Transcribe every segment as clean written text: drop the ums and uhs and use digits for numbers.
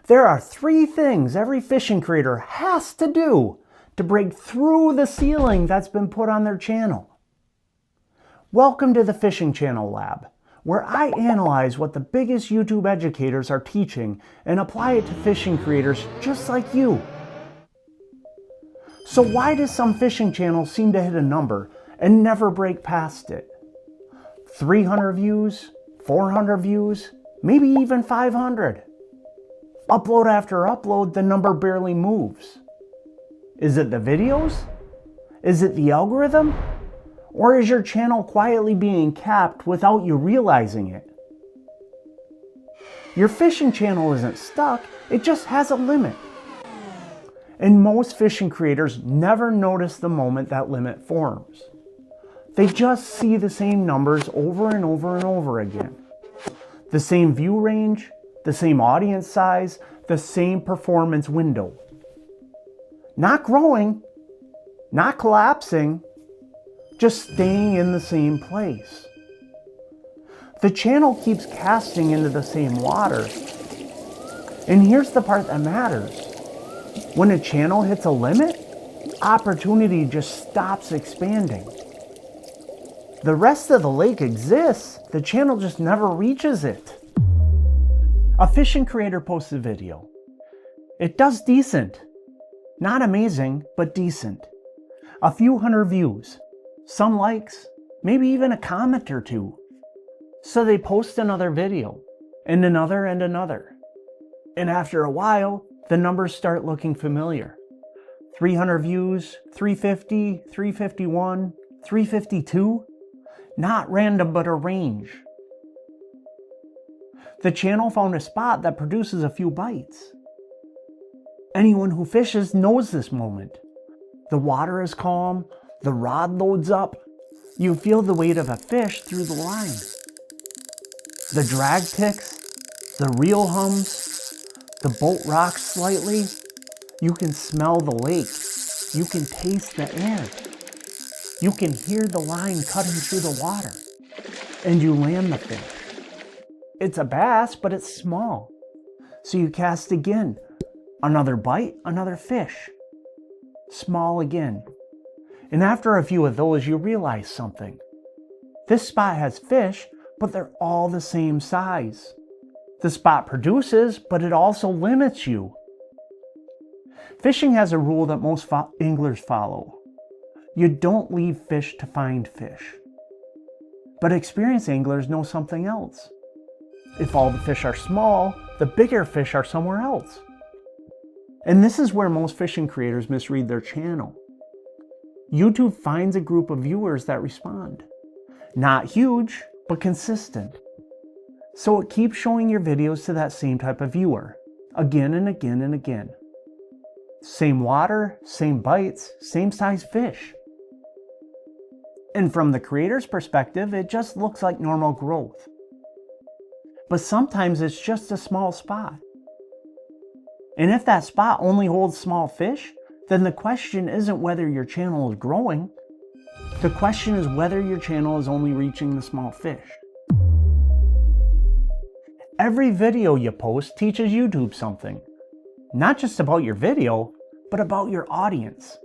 There are 3 things every fishing creator has to do to break through the ceiling that's been put on their channel. Welcome to the Fishing Channel Lab, where I analyze what the biggest YouTube educators are teaching and apply it to fishing creators just like you. So why do some fishing channels seem to hit a number and never break past it? 300 views, 400 views, maybe even 500. Upload after upload, the number barely moves. Is it the videos? Is it the algorithm? Or is your channel quietly being capped without you realizing it? Your fishing channel isn't stuck, it just has a limit. And most fishing creators never notice the moment that limit forms. They just see the same numbers over and over and over again. The same view range, the same audience size, the same performance window. Not growing, not collapsing, just staying in the same place. The channel keeps casting into the same water. And here's the part that matters. When a channel hits a limit, opportunity just stops expanding. The rest of the lake exists, the channel just never reaches it. A fishing creator posts a video. It does decent. Not amazing, but decent. A few hundred views, some likes, maybe even a comment or two. So they post another video, and another and another. And after a while, the numbers start looking familiar. 300 views, 350, 351, 352. Not random, but a range. The channel found a spot that produces a few bites. Anyone who fishes knows this moment. The water is calm, the rod loads up, you feel the weight of a fish through the line. The drag ticks, the reel hums, the boat rocks slightly, you can smell the lake, you can taste the air, you can hear the line cutting through the water, and you land the fish. It's a bass, but it's small. So you cast again. Another bite, another fish. Small again. And after a few of those, you realize something. This spot has fish, but they're all the same size. The spot produces, but it also limits you. Fishing has a rule that most anglers follow. You don't leave fish to find fish. But experienced anglers know something else. If all the fish are small, the bigger fish are somewhere else. And this is where most fishing creators misread their channel. YouTube finds a group of viewers that respond. Not huge, but consistent. So it keeps showing your videos to that same type of viewer, again and again and again. Same water, same bites, same size fish. And from the creator's perspective, it just looks like normal growth. But sometimes it's just a small spot. And if that spot only holds small fish, then the question isn't whether your channel is growing. The question is whether your channel is only reaching the small fish. Every video you post teaches YouTube something. Not just about your video, but about your audience.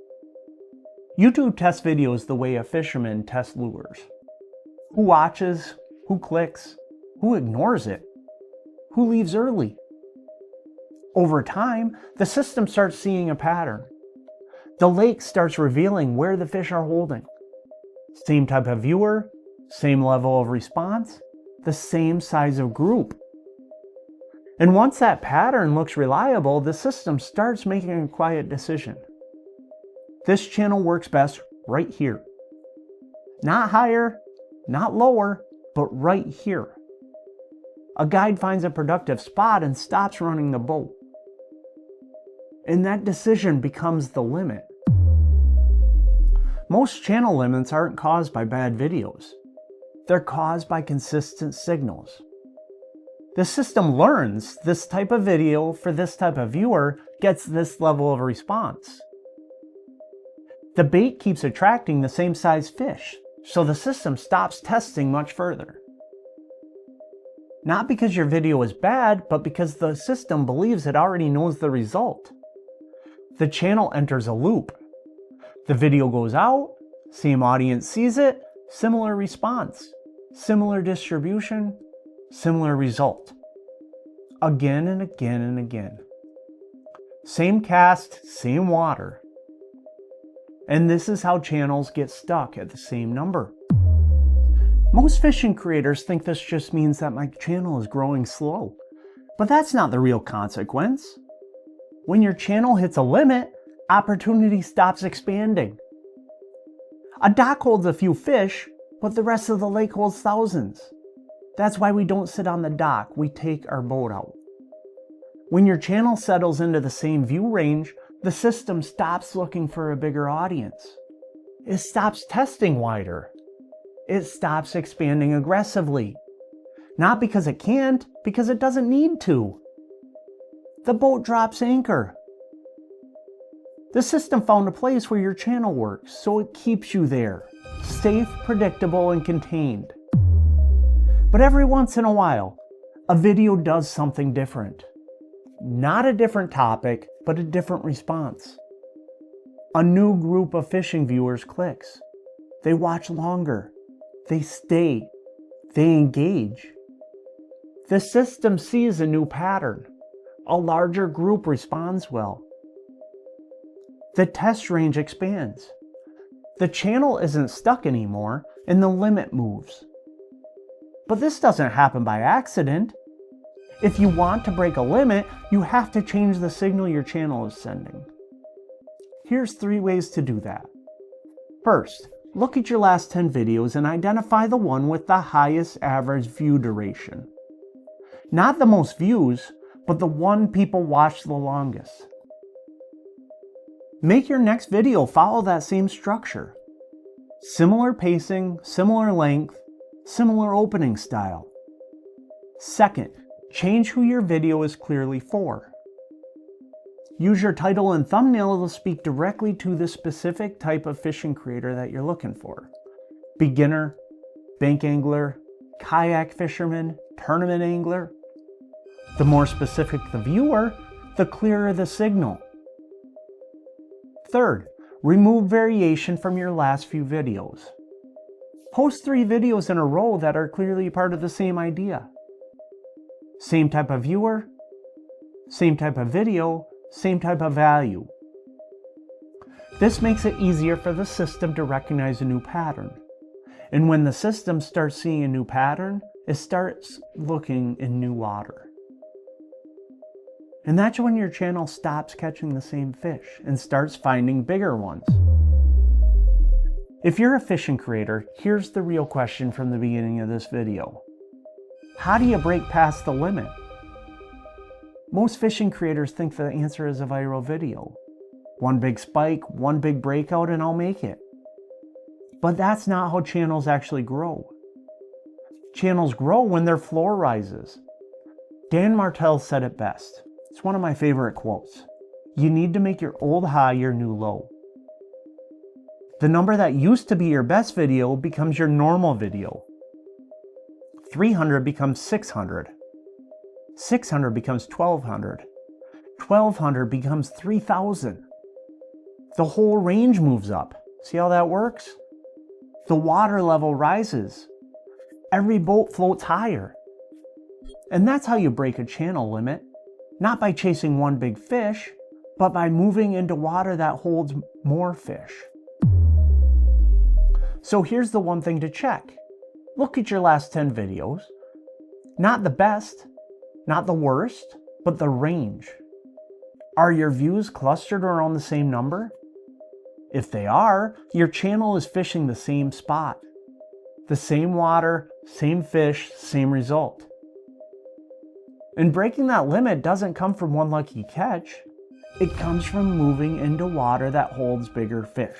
YouTube tests videos the way a fisherman tests lures. Who watches? Who clicks? Who ignores it? Who leaves early? Over time, the system starts seeing a pattern. The lake starts revealing where the fish are holding. Same type of viewer, same level of response, the same size of group. And once that pattern looks reliable, the system starts making a quiet decision. This channel works best right here. Not higher, not lower, but right here. A guide finds a productive spot and stops running the boat. And that decision becomes the limit. Most channel limits aren't caused by bad videos. They're caused by consistent signals. The system learns this type of video for this type of viewer gets this level of response. The bait keeps attracting the same size fish, so the system stops testing much further. Not because your video is bad, but because the system believes it already knows the result. The channel enters a loop. The video goes out, same audience sees it, similar response, similar distribution, similar result. Again and again and again. Same cast, same water. And this is how channels get stuck at the same number. Most fishing creators think this just means that my channel is growing slow, but that's not the real consequence. When your channel hits a limit, opportunity stops expanding. A dock holds a few fish, but the rest of the lake holds thousands. That's why we don't sit on the dock, we take our boat out. When your channel settles into the same view range, the system stops looking for a bigger audience. It stops testing wider. It stops expanding aggressively. Not because it can't, because it doesn't need to. The boat drops anchor. The system found a place where your channel works, so it keeps you there, safe, predictable, and contained. But every once in a while, a video does something different. Not a different topic, but a different response. A new group of fishing viewers clicks. They watch longer. They stay. They engage. The system sees a new pattern. A larger group responds well. The test range expands. The channel isn't stuck anymore, and the limit moves. But this doesn't happen by accident. If you want to break a limit, you have to change the signal your channel is sending. Here's 3 ways to do that. First, look at your last 10 videos and identify the one with the highest average view duration. Not the most views, but the one people watch the longest. Make your next video follow that same structure. Similar pacing, similar length, similar opening style. Second, change who your video is clearly for. Use your title and thumbnail to speak directly to the specific type of fishing creator that you're looking for. Beginner, bank angler, kayak fisherman, tournament angler. The more specific the viewer, the clearer the signal. Third, remove variation from your last few videos. Post 3 videos in a row that are clearly part of the same idea. Same type of viewer, same type of video, same type of value. This makes it easier for the system to recognize a new pattern. And when the system starts seeing a new pattern, it starts looking in new water. And that's when your channel stops catching the same fish and starts finding bigger ones. If you're a fishing creator, here's the real question from the beginning of this video. How do you break past the limit? Most fishing creators think the answer is a viral video. One big spike, one big breakout, and I'll make it. But that's not how channels actually grow. Channels grow when their floor rises. Dan Martell said it best. It's one of my favorite quotes. You need to make your old high your new low. The number that used to be your best video becomes your normal video. 300 becomes 600. 600 becomes 1200. 1200 becomes 3000. The whole range moves up. See how that works? The water level rises. Every boat floats higher. And that's how you break a channel limit. Not by chasing one big fish, but by moving into water that holds more fish. So here's the one thing to check. Look at your last 10 videos. Not the best, not the worst, but the range. Are your views clustered around the same number? If they are, your channel is fishing the same spot. The same water, same fish, same result. And breaking that limit doesn't come from one lucky catch. It comes from moving into water that holds bigger fish.